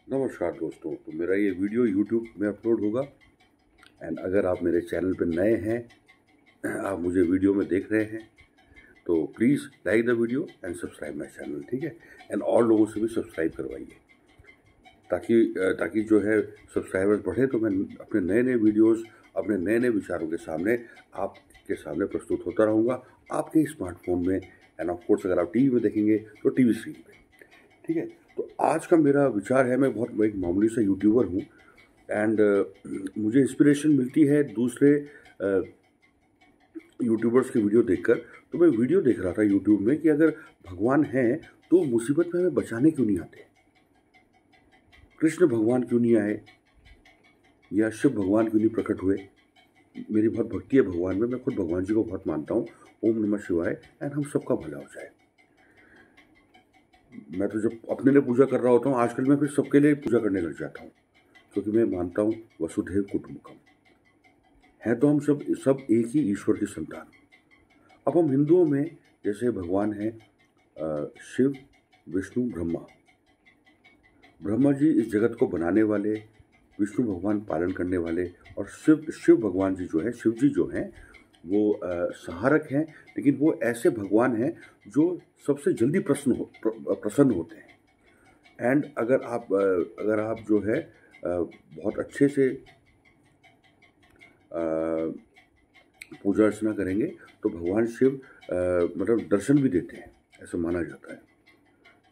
नमस्कार दोस्तों। तो मेरा ये वीडियो YouTube में अपलोड होगा एंड अगर आप मेरे चैनल पर नए हैं, आप मुझे वीडियो में देख रहे हैं, तो please like the video and subscribe my channel, ठीक है। एंड और लोगों से भी सब्सक्राइब करवाइए ताकि जो है सब्सक्राइबर्स बढ़े, तो मैं अपने नए नए वीडियोस, अपने नए नए विचारों के सामने आपके सामने प्रस्तुत होता रहूँगा, आपके स्मार्टफोन में। एंड ऑफ कोर्स अगर आप टीवी में देखेंगे तो टीवी स्क्रीन पे, ठीक है। तो आज का मेरा विचार है, मैं एक मामूली सा यूट्यूबर हूँ एंड मुझे इंस्पिरेशन मिलती है दूसरे यूट्यूबर्स की वीडियो देखकर। तो मैं वीडियो देख रहा था यूट्यूब में कि अगर भगवान हैं तो मुसीबत में हमें बचाने क्यों नहीं आते। कृष्ण भगवान क्यों नहीं आए, या शिव भगवान क्यों नहीं प्रकट हुए। मेरी बहुत भक्ति है भगवान में, मैं खुद भगवान जी को बहुत मानता हूँ। ओम नमः शिवाय। एंड हम सबका भला हो जाए। मैं तो जब अपने लिए पूजा कर रहा होता हूँ, आजकल मैं फिर सबके लिए पूजा करने लग जाता हूँ, क्योंकि मैं मानता हूँ वसुधैव कुटुंबकम है, तो हम सब एक ही ईश्वर की संतान। अब हम हिंदुओं में जैसे भगवान हैं शिव, विष्णु, ब्रह्मा। ब्रह्मा जी इस जगत को बनाने वाले, विष्णु भगवान पालन करने वाले, और शिव भगवान जी जो है, शिव जी जो हैं वो सहारक हैं। लेकिन वो ऐसे भगवान हैं जो सबसे जल्दी प्रसन्न होते हैं। एंड अगर आप जो है बहुत अच्छे से पूजा अर्चना करेंगे तो भगवान शिव मतलब दर्शन भी देते हैं, ऐसा माना जाता है।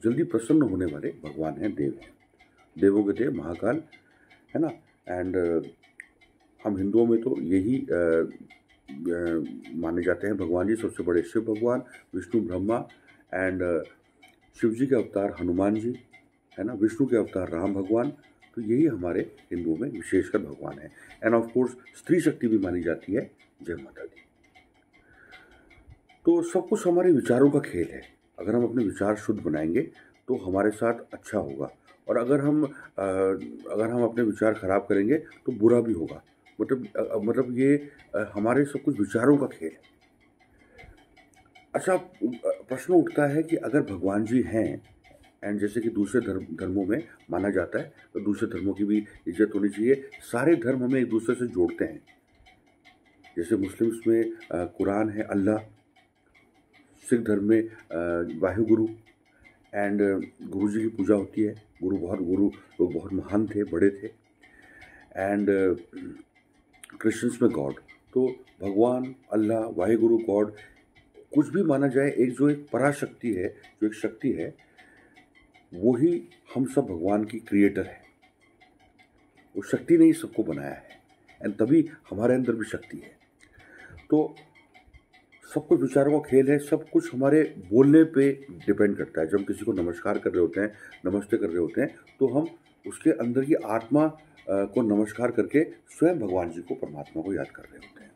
जल्दी प्रसन्न होने वाले भगवान हैं, देव हैं, देवों के देव महाकाल, है ना। एंड हम हिंदुओं में तो यही माने जाते हैं भगवान जी सबसे बड़े शिव भगवान, विष्णु ब्रह्मा, एंड शिव जी के अवतार हनुमान जी, है ना, विष्णु के अवतार राम भगवान। तो यही हमारे हिंदुओं में विशेषकर भगवान है। एंड ऑफ कोर्स स्त्री शक्ति भी मानी जाती है, जय माता दी। तो सब कुछ हमारे विचारों का खेल है। अगर हम अपने विचार शुद्ध बनाएंगे तो हमारे साथ अच्छा होगा, और अगर हम अपने विचार खराब करेंगे तो बुरा भी होगा। मतलब ये हमारे सब कुछ विचारों का खेल है। अच्छा, प्रश्न उठता है कि अगर भगवान जी हैं, एंड जैसे कि दूसरे धर्मों में माना जाता है, तो दूसरे धर्मों की भी इज्जत होनी चाहिए। सारे धर्म हमें एक दूसरे से जोड़ते हैं। जैसे मुस्लिम्स में कुरान है, अल्लाह। सिख धर्म में वाहिगुरु, एंड गुरु जी की पूजा होती है। गुरु लोग बहुत महान थे, बड़े थे। एंड क्रिश्चियंस में गॉड। तो भगवान, अल्लाह, वाहिगुरु, गॉड, कुछ भी माना जाए, एक पराशक्ति है, जो एक शक्ति है, वही हम सब भगवान की क्रिएटर है। वो शक्ति ने ही सबको बनाया है, एंड तभी हमारे अंदर भी शक्ति है। तो सब कुछ विचारों का खेल है। सब कुछ हमारे बोलने पे डिपेंड करता है। जब हम किसी को नमस्कार कर रहे होते हैं, नमस्ते कर रहे होते हैं, तो हम उसके अंदर की आत्मा को नमस्कार करके स्वयं भगवान जी को, परमात्मा को याद कर रहे होते हैं।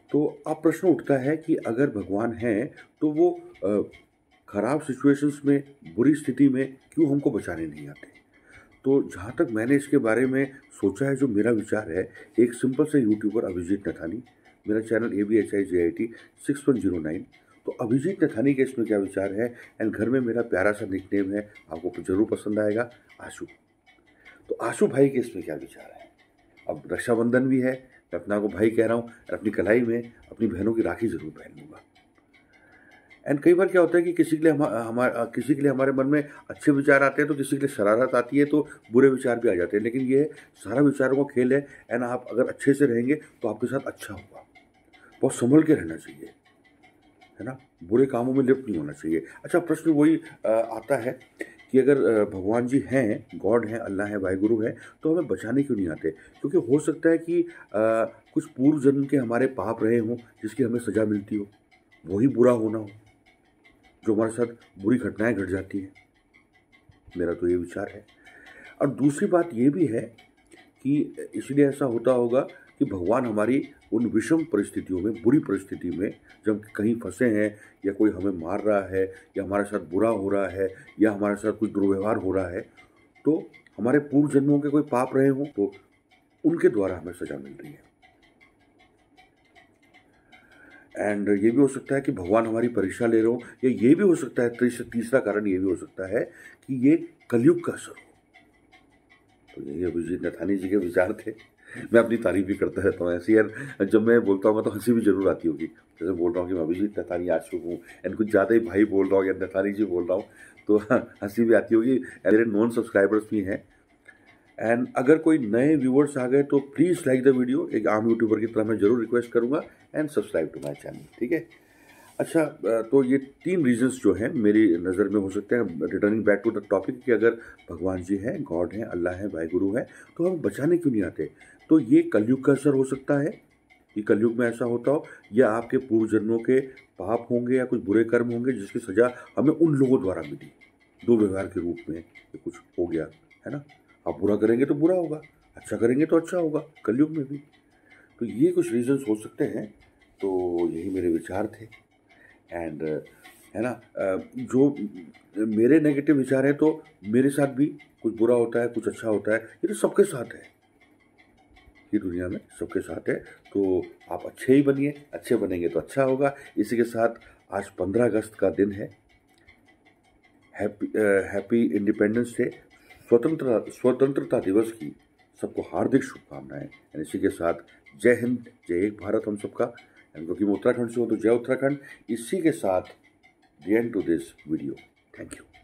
तो अब प्रश्न उठता है कि अगर भगवान हैं तो वो खराब सिचुएशंस में, बुरी स्थिति में क्यों हमको बचाने नहीं आते। तो जहाँ तक मैंने इसके बारे में सोचा है, जो मेरा विचार है, एक सिंपल से यूट्यूबर अभिजीत नथानी, मेरा चैनल ABHIJIT 6109। तो अभिजीत नथानी के इसमें क्या विचार है, एंड घर में मेरा प्यारा सा निकनेम है, आपको जरूर पसंद आएगा, आशु। तो आशु भाई के इसमें क्या विचार है। अब रक्षाबंधन भी है, मैं अपना को भाई कह रहा हूँ, अपनी कलाई में अपनी बहनों की राखी जरूर पहन लूँगा। एंड कई बार क्या होता है कि किसी के लिए हमारे मन में अच्छे विचार आते हैं, तो किसी के लिए शरारत आती है, तो बुरे विचार भी आ जाते हैं। लेकिन ये सारा विचारों का खेल है। एंड आप अगर अच्छे से रहेंगे तो आपके साथ अच्छा होगा। बहुत संभल के रहना चाहिए, है ना, बुरे कामों में लिप्त नहीं होना चाहिए। अच्छा, प्रश्न वही आता है कि अगर भगवान जी हैं, गॉड हैं, अल्लाह है, वाहिगुरु है, तो हमें बचाने क्यों नहीं आते। क्योंकि हो सकता है कि कुछ पूर्व जन्म के हमारे पाप रहे हों, जिसकी हमें सज़ा मिलती हो, वही बुरा होना हो, जो हमारे साथ बुरी घटनाएं घट जाती हैं। मेरा तो ये विचार है। और दूसरी बात ये भी है कि इसलिए ऐसा होता होगा कि भगवान हमारी उन विषम परिस्थितियों में, बुरी परिस्थिति में, जब कहीं फंसे हैं, या कोई हमें मार रहा है, या हमारे साथ बुरा हो रहा है, या हमारे साथ कुछ दुर्व्यवहार हो रहा है, तो हमारे पूर्व जन्मों के कोई पाप रहे हों, तो उनके द्वारा हमें सजा मिल रही है। एंड ये भी हो सकता है कि भगवान हमारी परीक्षा ले रहे हो, या ये भी हो सकता है, तीसरा कारण ये भी हो सकता है कि ये कलयुग का असर हो। तो यही अभिजीत नथानी जी के विचार थे। मैं अपनी तारीफ भी करता रहता हूँ ऐसे यार, जब मैं बोलता हूँ तो हंसी भी जरूर आती होगी। जैसे बोल रहा हूँ कि मैं अभिजीत नथानी आशुक हूँ, एंड कुछ ज़्यादा ही भाई बोल रहा हूँ या नथानी जी बोल रहा हूँ, तो हंसी भी आती होगी। मेरे नॉन सब्सक्राइबर्स भी हैं, एंड अगर कोई नए व्यूअर्स आ गए तो प्लीज़ लाइक द वीडियो, एक आम यूट्यूबर की तरह मैं जरूर रिक्वेस्ट करूँगा, and subscribe to my channel, ठीक है। अच्छा, तो ये 3 रीजंस जो हैं मेरी नज़र में हो सकते हैं। Returning back to the topic कि अगर भगवान जी हैं, गॉड हैं, अल्लाह है, वाहिगुरु है, तो हम बचाने क्यों नहीं आते? तो ये कलयुग का असर हो सकता है, कि कलयुग में ऐसा होता हो, या आपके पूर्व जन्मों के पाप होंगे या कुछ बुरे कर्म होंगे जिसकी सज़ा हमें उन लोगों द्वारा मिली, दो व्यवहार के रूप में कि कुछ हो गया, है ना? आप बुरा करेंगे तो बुरा होगा, अच्छा करेंगे तो अच्छा होगा, कलयुग में भी। तो ये कुछ रीजंस हो सकते हैं, तो यही मेरे विचार थे। एंड है ना, जो मेरे नेगेटिव विचार हैं तो मेरे साथ भी कुछ बुरा होता है, कुछ अच्छा होता है, ये तो सबके साथ है, ये दुनिया में सबके साथ है। तो आप अच्छे ही बनिए, अच्छे बनेंगे तो अच्छा होगा। इसी के साथ आज 15 अगस्त का दिन है, हैप्पी इंडिपेंडेंस डे, स्वतंत्रता दिवस की सबको हार्दिक शुभकामनाएं। एंड इसी के साथ जय हिंद, जय एक भारत हम सबका। एंड क्योंकि मैं उत्तराखंड से हूँ तो जय उत्तराखंड। इसी के साथ the end to this video. Thank you.